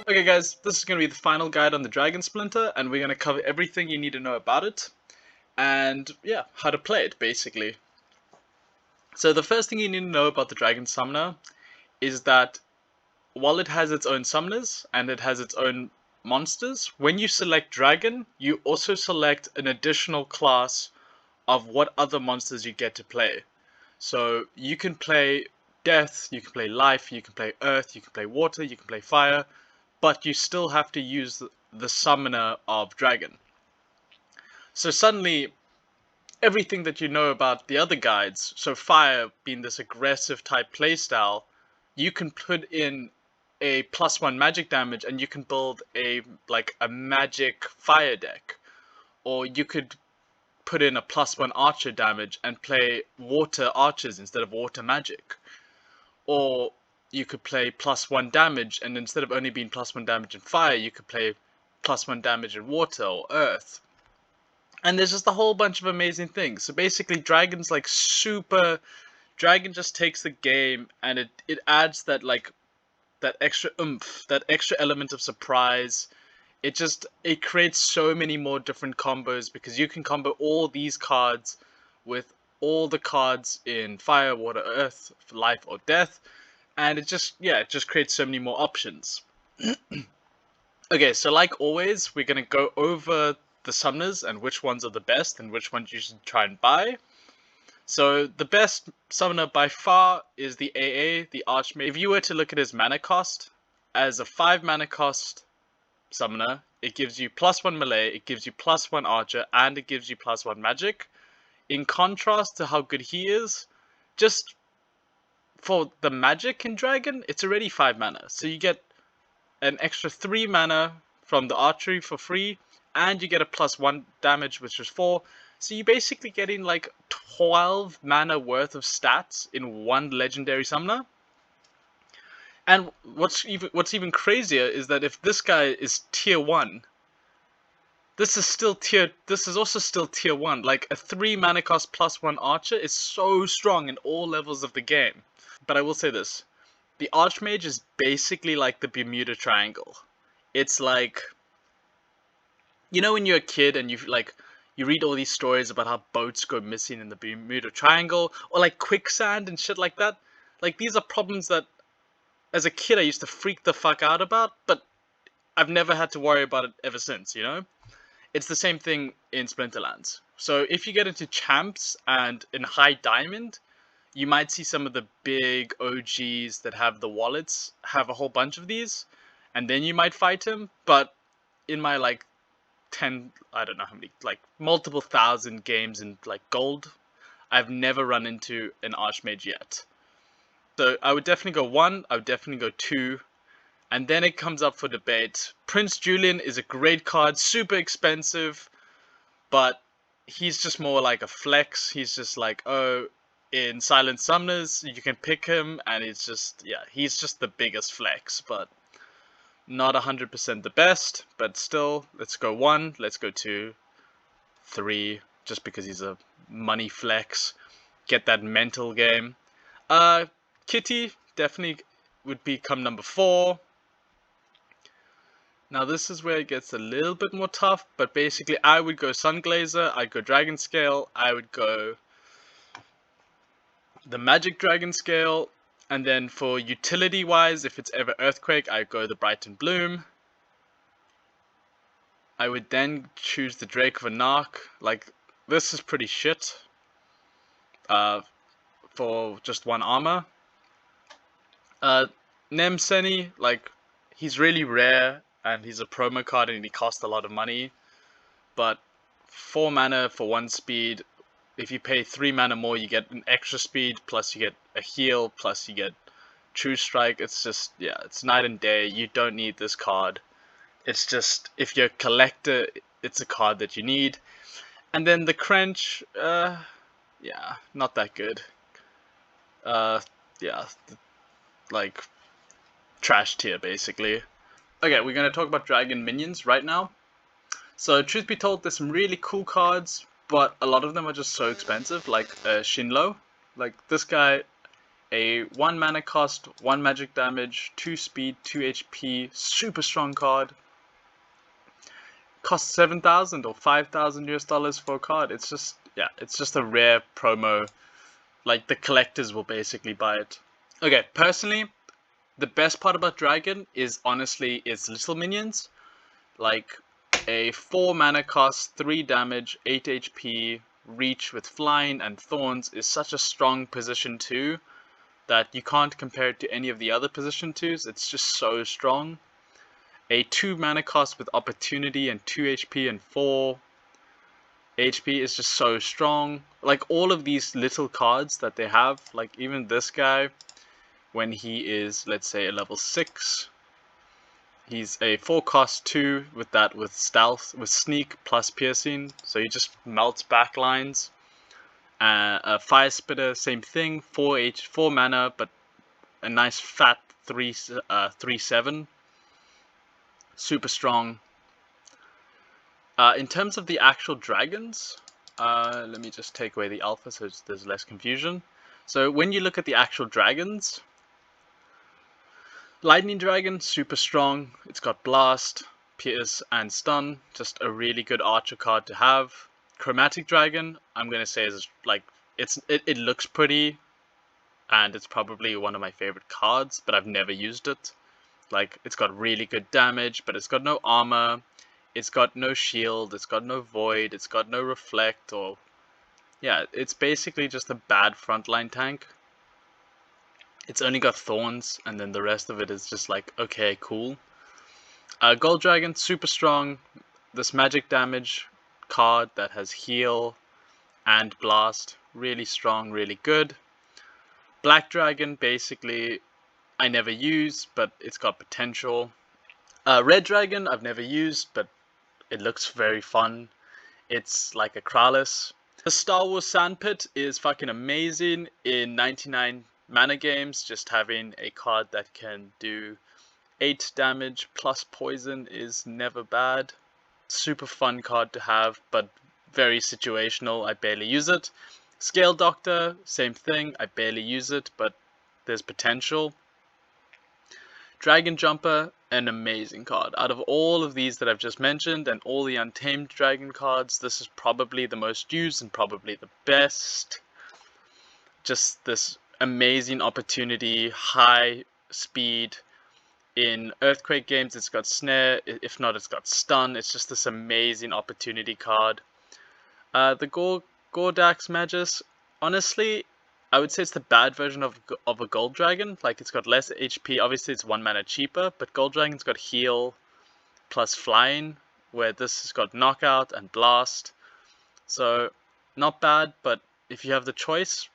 Okay guys, this is going to be the final guide on the Dragon Splinter, and we're going to cover everything you need to know about it, and yeah, how to play it basically. So the first thing you need to know about the Dragon Summoner is that while it has its own summoners, and it has its own monsters, when you select Dragon, you also select an additional class of what other monsters you get to play. So you can play Death, you can play Life, you can play Earth, you can play Water, you can play Fire, but you still have to use the summoner of Dragon. So suddenly, everything that you know about the other guides, so Fire being this aggressive type playstyle, you can put in a +1 magic damage and you can build a magic fire deck. Or you could put in a +1 archer damage and play water archers instead of water magic. Or you could play +1 damage, and instead of only being +1 damage in fire, you could play +1 damage in water or earth. And there's just a whole bunch of amazing things. So basically, Dragon's like super. Dragon just takes the game and it adds that that extra oomph, that extra element of surprise. It creates so many more different combos because you can combo all these cards with all the cards in fire, water, earth, life, or death, and it just creates so many more options. Okay, so like always, we're gonna go over the summoners and which ones are the best and which ones you should try and buy. So the best summoner by far is the AA, the Archmage. If you were to look at his mana cost, as a 5 mana cost summoner, it gives you +1 melee, it gives you +1 archer, and it gives you +1 magic. In contrast to how good he is, just for the magic in Dragon, it's already 5 mana. So you get an extra 3 mana from the archery for free, and you get a +1 damage, which is 4. So you're basically getting like 12 mana worth of stats in one legendary summoner. And what's even crazier is that if this guy is tier 1, this is also still tier 1. Like a 3 mana cost +1 archer is so strong in all levels of the game. But I will say this, the Archmage is basically like the Bermuda Triangle. It's like, you know when you're a kid and you read all these stories about how boats go missing in the Bermuda Triangle, or like quicksand and shit like that? Like, these are problems that as a kid I used to freak the fuck out about, but I've never had to worry about it ever since, you know? It's the same thing in Splinterlands. So if you get into champs and in high diamond, you might see some of the big OGs that have the wallets have a whole bunch of these, and then you might fight him. But in my like 10, I don't know how many, like multiple thousand games in like gold, I've never run into an Archmage yet. So I would definitely go 1, I would definitely go 2, and then it comes up for debate. Prince Julian is a great card, super expensive, but he's just more like a flex. He's just like, oh, in Silent Summoners, you can pick him, and it's just, yeah, he's just the biggest flex, but not 100% the best. But still, let's go 1, let's go 2, 3, just because he's a money flex. Get that mental game. Kitty definitely would become number 4. Now this is where it gets a little bit more tough, but basically I would go Sunglazer, I'd go Dragon Scale, I would go the Magic Dragon Scale, and then for utility wise, if it's ever Earthquake, I'd go the Brighton Bloom. I would then choose the Drake of Anarch. Like, this is pretty shit for just 1 armor. Nemseni, like, he's really rare and he's a promo card and he costs a lot of money, but 4 mana for 1 speed. If you pay 3 mana more, you get an extra speed, plus you get a heal, plus you get True Strike. It's just, yeah, it's night and day. You don't need this card. It's just, if you're a collector, it's a card that you need. And then the Crench, yeah, not that good. Yeah, like, trash tier, basically. Okay, we're going to talk about Dragon Minions right now. So, truth be told, there's some really cool cards, but a lot of them are just so expensive, like Shinlo. Like, this guy, A 1 mana cost, 1 magic damage, 2 speed, 2 HP, super strong card. Costs 7,000 or 5,000 US dollars for a card. It's just, yeah, it's just a rare promo. Like, the collectors will basically buy it. Okay, personally, the best part about Dragon is honestly its little minions. Like, a 4 mana cost, 3 damage, 8 HP, reach with flying and thorns is such a strong position 2 that you can't compare it to any of the other position 2s. It's just so strong. A 2 mana cost with opportunity and 2 HP and 4 HP is just so strong. Like, all of these little cards that they have, like even this guy, when he is, let's say, a level 6, he's a 4 cost 2 with stealth, with sneak plus piercing, so he just melts back lines. A fire spitter, same thing, 4 mana, but a nice fat 3/7, super strong. In terms of the actual dragons, let me just take away the alpha so there's less confusion. So when you look at the actual dragons, Lightning Dragon, super strong. It's got Blast, Pierce, and Stun. Just a really good archer card to have. Chromatic Dragon, I'm gonna say is like it looks pretty, and it's probably one of my favorite cards, but I've never used it. Like, it's got really good damage, but it's got no armor. It's got no shield. It's got no void. It's got no reflect, or yeah, it's basically just a bad frontline tank. It's only got thorns, and then the rest of it is just like, okay, cool. Gold Dragon, super strong. This magic damage card that has heal and blast, really strong, really good. Black Dragon, basically, I never use, but it's got potential. Red Dragon, I've never used, but it looks very fun. It's like a Kralis. The Star Wars Sandpit is fucking amazing in 99 mana games. Just having a card that can do 8 damage plus poison is never bad. Super fun card to have, but very situational. I barely use it. Scale Doctor, same thing. I barely use it, but there's potential. Dragon Jumper, an amazing card. Out of all of these that I've just mentioned and all the Untamed Dragon cards, this is probably the most used and probably the best. Just this amazing opportunity, high speed. In Earthquake games, it's got Snare. If not, it's got Stun. It's just this amazing opportunity card. The Gordax Magus, honestly, I would say it's the bad version of a Gold Dragon. Like, it's got less HP. Obviously, it's 1 mana cheaper, but Gold Dragon's got heal plus flying, where this has got knockout and blast. So, not bad, but if you have the choice,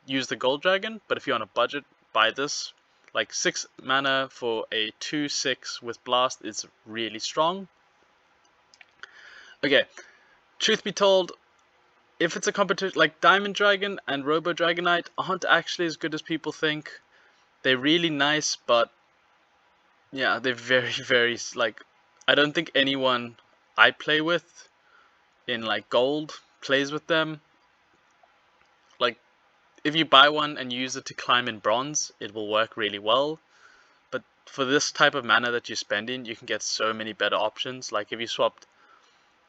use the Gold Dragon. But if you're on a budget, buy this. Like, 6 mana for a 2/6 with blast is really strong. Okay, truth be told, if it's a competition, like Diamond Dragon and Robo Dragonite aren't actually as good as people think. They're really nice, but yeah, they're very, very, like, I don't think anyone I play with in like gold plays with them. Like, if you buy one and use it to climb in bronze, it will work really well. But for this type of mana that you're spending, you can get so many better options. Like, if you swapped,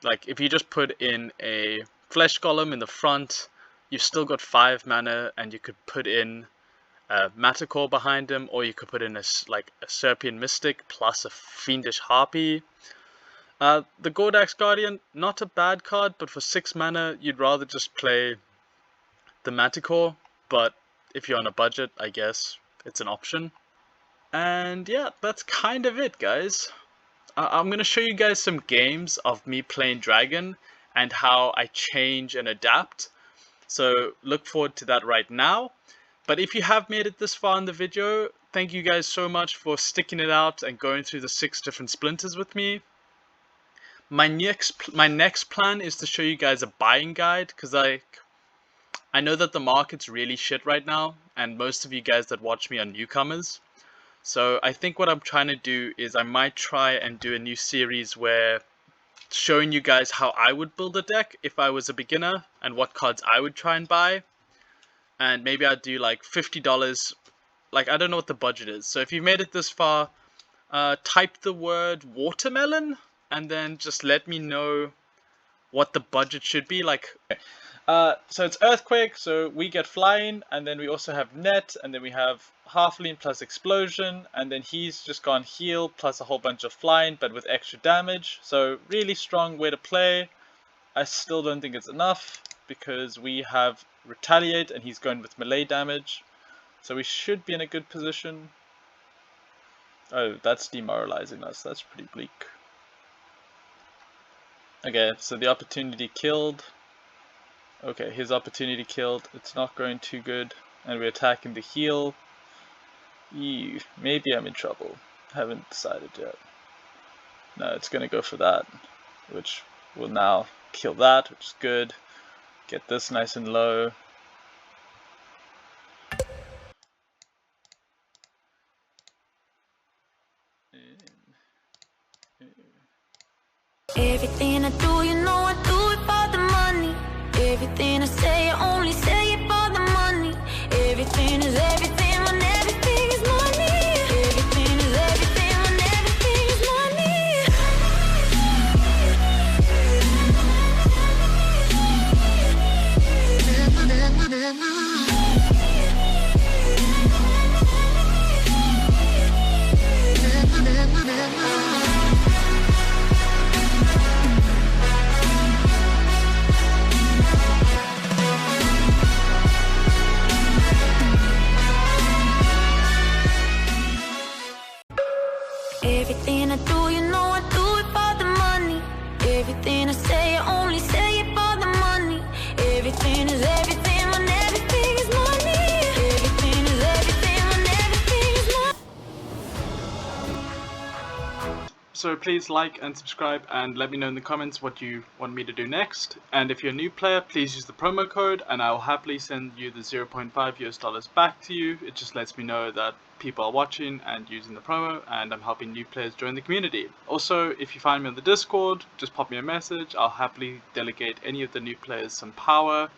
like, if you just put in a Flesh Golem in the front, you've still got 5 mana, and you could put in a Matacore behind him, or you could put in a Serpian Mystic plus a Fiendish Harpy. The Gordax Guardian, not a bad card, but for 6 mana, you'd rather just play the Matacore, but if you're on a budget, I guess it's an option. And yeah, that's kind of it, guys. I'm going to show you guys some games of me playing Dragon and how I change and adapt. So look forward to that right now. But if you have made it this far in the video, thank you guys so much for sticking it out and going through the 6 different splinters with me. My next plan is to show you guys a buying guide, because I know that the market's really shit right now, and most of you guys that watch me are newcomers. So I think what I'm trying to do is I might try and do a new series where showing you guys how I would build a deck if I was a beginner and what cards I would try and buy. and maybe I'd do like $50. Like, I don't know what the budget is. So if you've made it this far, type the word watermelon and then just let me know what the budget should be. Like, so it's earthquake, so we get flying, and then we also have net, and then we have halfling plus explosion, and then he's just gone heal plus a whole bunch of flying, but with extra damage. So really strong way to play. I still don't think it's enough because we have retaliate, and he's going with melee damage. So we should be in a good position. Oh, that's demoralizing us. That's pretty bleak. Okay, so the opportunity killed. Okay, his opportunity killed. It's not going too good. And we're attacking the heal. Ew, maybe I'm in trouble. Haven't decided yet. No, it's going to go for that, which will now kill that, which is good. Get this nice and low. Everything I do, you know I do it for the money. Everything I say, I only say it for the money. Everything is everything when everything is money. Everything is everything when everything is money. Everything I do, you know I do it for the money. Everything I say, I only say it for the money. Everything is everything when everything is money. Everything is everything when everything is money. So please like and subscribe and let me know in the comments what you want me to do next. And if you're a new player, please use the promo code and I'll happily send you the $0.5 back to you. It just lets me know that people are watching and using the promo, and I'm helping new players join the community. Also, if you find me on the Discord, just pop me a message. I'll happily delegate any of the new players some power.